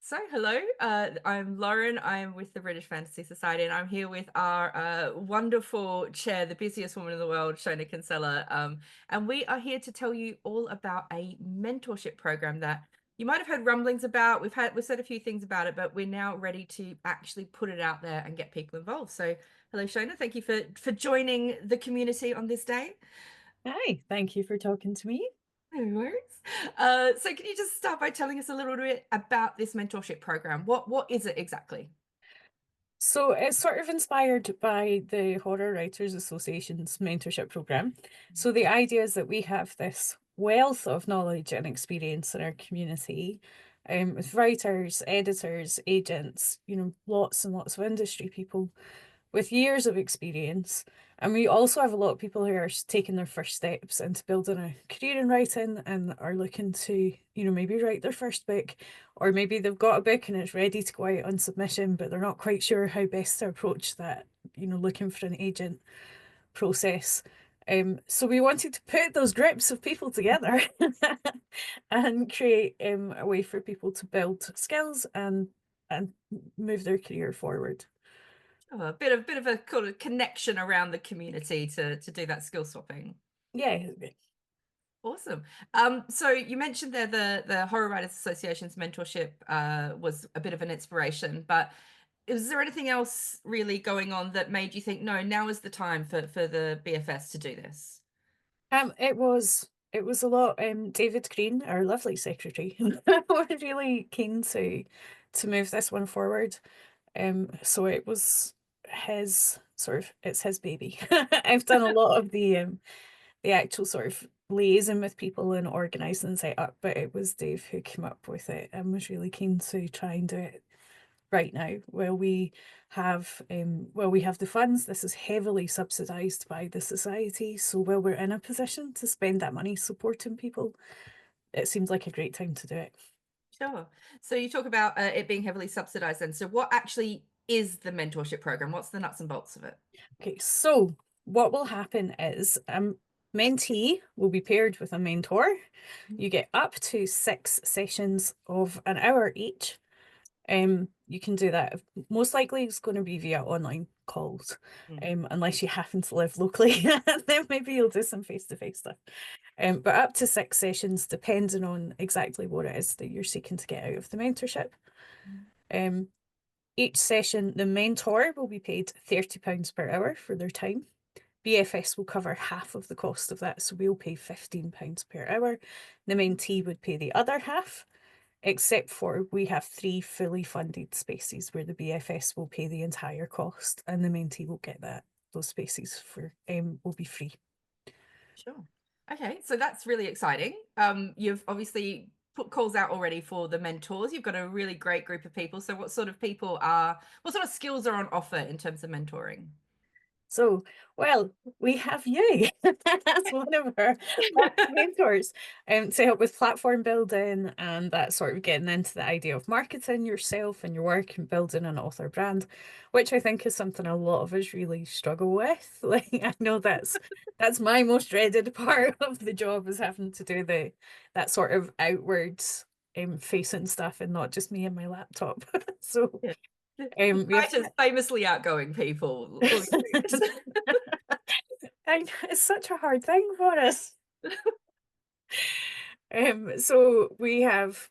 So, hello, I'm Lauren. I'm with the British Fantasy Society, and I'm here with our wonderful chair, the busiest woman in the world, Shona Kinsella. And we are here to tell you all about a mentorship program that you might have heard rumblings about. We've said a few things about it, but we're now ready to actually put it out there and get people involved. So, hello, Shona. Thank you for joining the community on this day. Hi, thank you for talking to me. No worries. So can you just start by telling us a little bit about this mentorship program? What is it exactly? So it's sort of inspired by the Horror Writers Association's mentorship program. So the idea is that we have this wealth of knowledge and experience in our community, with writers, editors, agents, lots and lots of industry people with years of experience. And we also have a lot of people who are taking their first steps into building a career in writing and are looking to, maybe write their first book, or maybe they've got a book and it's ready to go out on submission, but they're not quite sure how best to approach that, looking for an agent process. So we wanted to put those groups of people together and create a way for people to build skills and move their career forward. Oh, a bit of a kind of connection around the community to do that skill swapping. Yeah. Awesome. So you mentioned there the Horror Writers Association's mentorship was a bit of an inspiration, but is there anything else really going on that made you think, no, now is the time for the BFS to do this? It was a lot. David Green, our lovely secretary, was really keen to move this one forward. So it was it's his baby. I've done a lot of the actual sort of liaison with people and organising and set up, but it was Dave who came up with it and was really keen to try and do it right now. While we have the funds, this is heavily subsidised by the society. So while we're in a position to spend that money supporting people, it seems like a great time to do it. Sure. So you talk about it being heavily subsidized then. So what actually is the mentorship program? What's the nuts and bolts of it? Okay, so what will happen is mentee will be paired with a mentor. You get up to 6 sessions of an hour each. You can do that. Most likely it's going to be via online calls, Mm. unless you happen to live locally. Then maybe you'll do some face-to-face stuff. But up to 6 sessions, depending on exactly what it is that you're seeking to get out of the mentorship. Um, each session, the mentor will be paid £30 per hour for their time. BFS will cover half of the cost of that, so we'll pay £15 per hour. The mentee would pay the other half, except for we have 3 fully funded spaces where the BFS will pay the entire cost and the mentee will get that. Those spaces will be free. Sure. Okay, so that's really exciting. You've obviously put calls out already for the mentors. You've got a really great group of people. So what sort of skills are on offer in terms of mentoring? So, well, we have you as one of our mentors to help with platform building and that sort of getting into the idea of marketing yourself and your work and building an author brand, which I think is something a lot of us really struggle with. Like I know that's my most dreaded part of the job is having to do that sort of outwards facing stuff and not just me and my laptop. So Yeah. we have Writers famously outgoing people. All these things. it's such a hard thing for us. So we have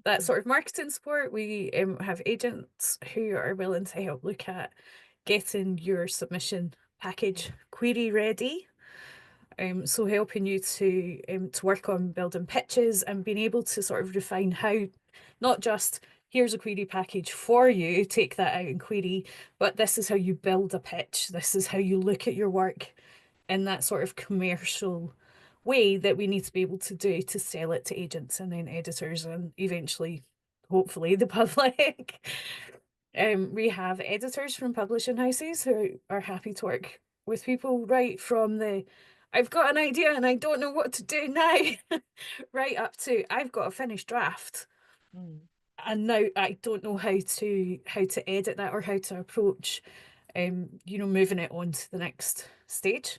that sort of marketing support. We have agents who are willing to help look at getting your submission package query ready. So helping you to work on building pitches and being able to sort of refine how not just here's a query package for you, take that out and query, but this is how you build a pitch. This is how you look at your work in that sort of commercial way that we need to be able to do to sell it to agents and then editors and eventually, hopefully, the public. We have editors from publishing houses who are happy to work with people right from the I've got an idea and I don't know what to do now, right up to I've got a finished draft Mm, and now I don't know how to edit that or how to approach moving it on to the next stage.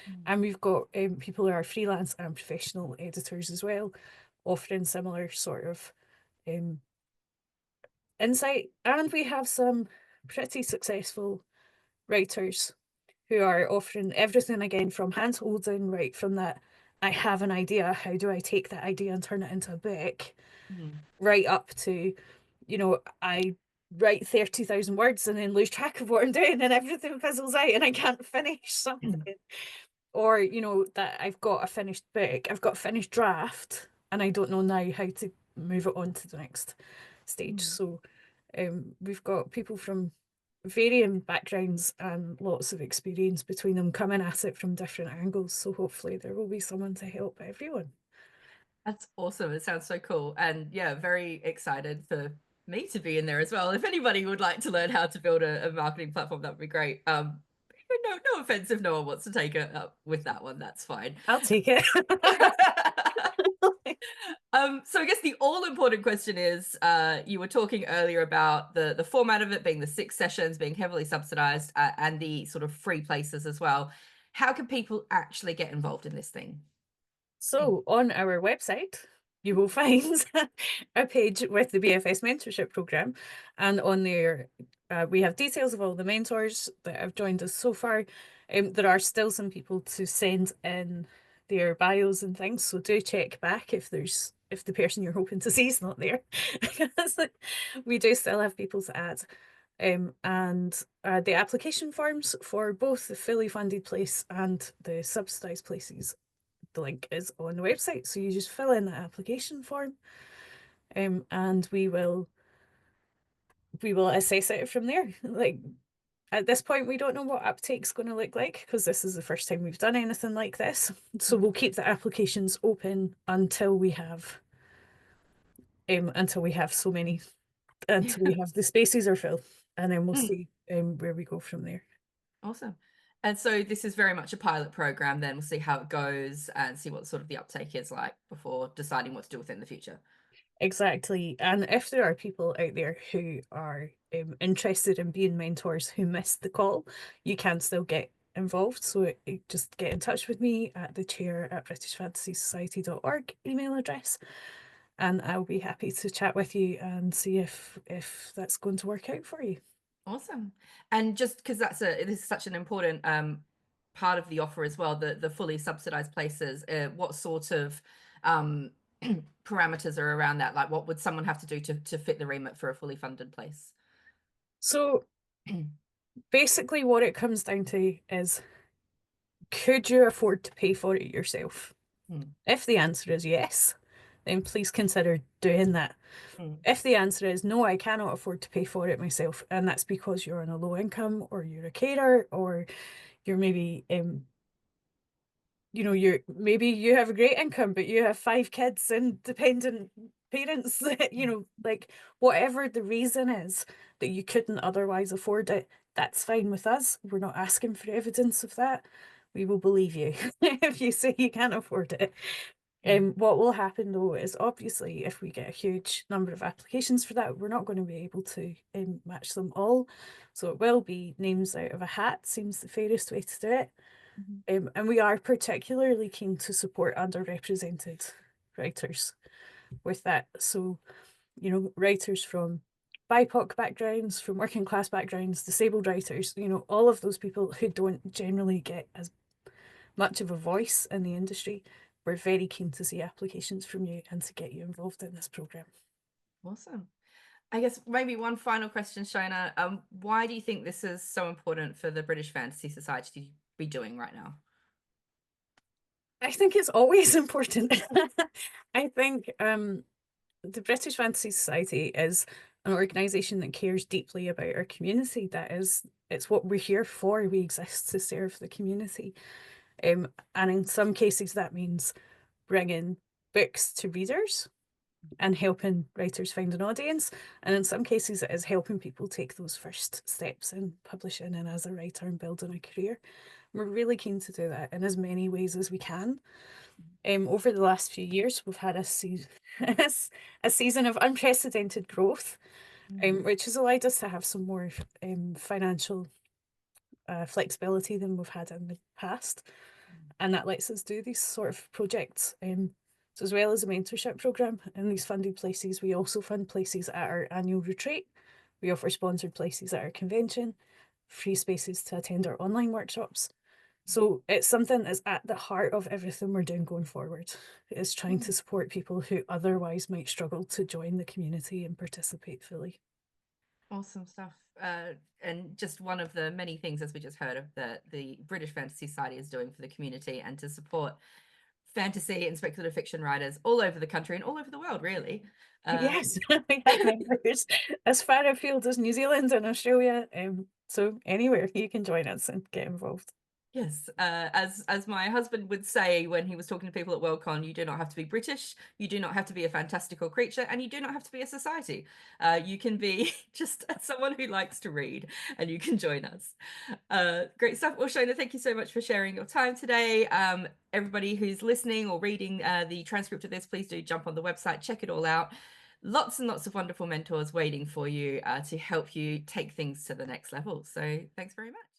mm. And we've got people who are freelance and professional editors as well, offering similar sort of um, insight. And we have some pretty successful writers who are offering everything again from hand holding, right from that I have an idea, how do I take that idea and turn it into a book, Mhm. right up to, I write 30,000 words and then lose track of what I'm doing and everything fizzles out and I can't finish something. Or, that I've got a finished book, I've got a finished draft, and I don't know now how to move it on to the next stage. Mhm. So we've got people from varying backgrounds and lots of experience between them coming at it from different angles. So hopefully there will be someone to help everyone. That's awesome. It sounds so cool. And yeah, very excited for me to be in there as well. If anybody would like to learn how to build a marketing platform, that would be great. No offense if no one wants to take it up with that one, that's fine. I'll take it. So I guess the all important question is, you were talking earlier about the format of it being the 6 sessions, being heavily subsidized, and the sort of free places as well. How can people actually get involved in this thing? So on our website, you will find a page with the BFS Mentorship Programme. And on there, we have details of all the mentors that have joined us so far. There are still some people to send in their bios and things. So do check back if the person you're hoping to see is not there. Because we do still have people to add. And the application forms for both the fully funded place and the subsidised places, the link is on the website. So you just fill in that application form, and we will assess it from there. Like at this point, we don't know what uptake's going to look like because this is the first time we've done anything like this. So we'll keep the applications open until we have so many, until we have the spaces are full, and then we'll see where we go from there. Awesome. And so this is very much a pilot program, then we'll see how it goes and see what sort of the uptake is like before deciding what to do with it in the future. Exactly. And if there are people out there who are interested in being mentors who missed the call, you can still get involved. So just get in touch with me at the chair at britishfantasysociety.org email address, and I'll be happy to chat with you and see if that's going to work out for you. Awesome. And just because this is such an important part of the offer as well, the fully subsidized places, what sort of parameters are around that? Like what would someone have to do to fit the remit for a fully funded place? So basically what it comes down to is, could you afford to pay for it yourself? Mm, If the answer is yes, then please consider doing that. mm, If the answer is no, I cannot afford to pay for it myself, and that's because you're on a low income, or you're a carer, or you're maybe maybe you have a great income, but you have 5 kids and dependent parents, like whatever the reason is that you couldn't otherwise afford it, that's fine with us. We're not asking for evidence of that. We will believe you if you say you can't afford it. mm, What will happen though is, obviously if we get a huge number of applications for that, we're not going to be able to match them all. So it will be names out of a hat, seems the fairest way to do it. mhm. And we are particularly keen to support underrepresented writers with that. So, writers from BIPOC backgrounds, from working class backgrounds, disabled writers, all of those people who don't generally get as much of a voice in the industry. We're very keen to see applications from you and to get you involved in this programme. Awesome. I guess maybe one final question, Shona. Why do you think this is so important for the British Fantasy Society to be doing right now? I think it's always important. I think the British Fantasy Society is an organisation that cares deeply about our community. It's what we're here for. We exist to serve the community. And in some cases, that means bringing books to readers and helping writers find an audience. And in some cases, it is helping people take those first steps in publishing and as a writer and building a career. We're really keen to do that in as many ways as we can. Over the last few years, we've had a season of unprecedented growth, Mm, which has allowed us to have some more financial flexibility than we've had in the past. And that lets us do these sort of projects So as well as a mentorship program in these funded places, we also fund places at our annual retreat. We offer sponsored places at our convention, free spaces to attend our online workshops. So it's something that's at the heart of everything we're doing going forward. It's trying to support people who otherwise might struggle to join the community and participate fully. Awesome stuff. And just one of the many things, as we just heard, of the British Fantasy Society is doing for the community and to support fantasy and speculative fiction writers all over the country and all over the world, really. Yes, we have members as far afield as New Zealand and Australia. So anywhere you can join us and get involved. Yes, as my husband would say when he was talking to people at Worldcon, you do not have to be British, you do not have to be a fantastical creature, and you do not have to be a society. You can be just someone who likes to read, and you can join us. Great stuff. Well, Shona, thank you so much for sharing your time today. Everybody who's listening or reading the transcript of this, please do jump on the website, check it all out. Lots and lots of wonderful mentors waiting for you to help you take things to the next level. So thanks very much.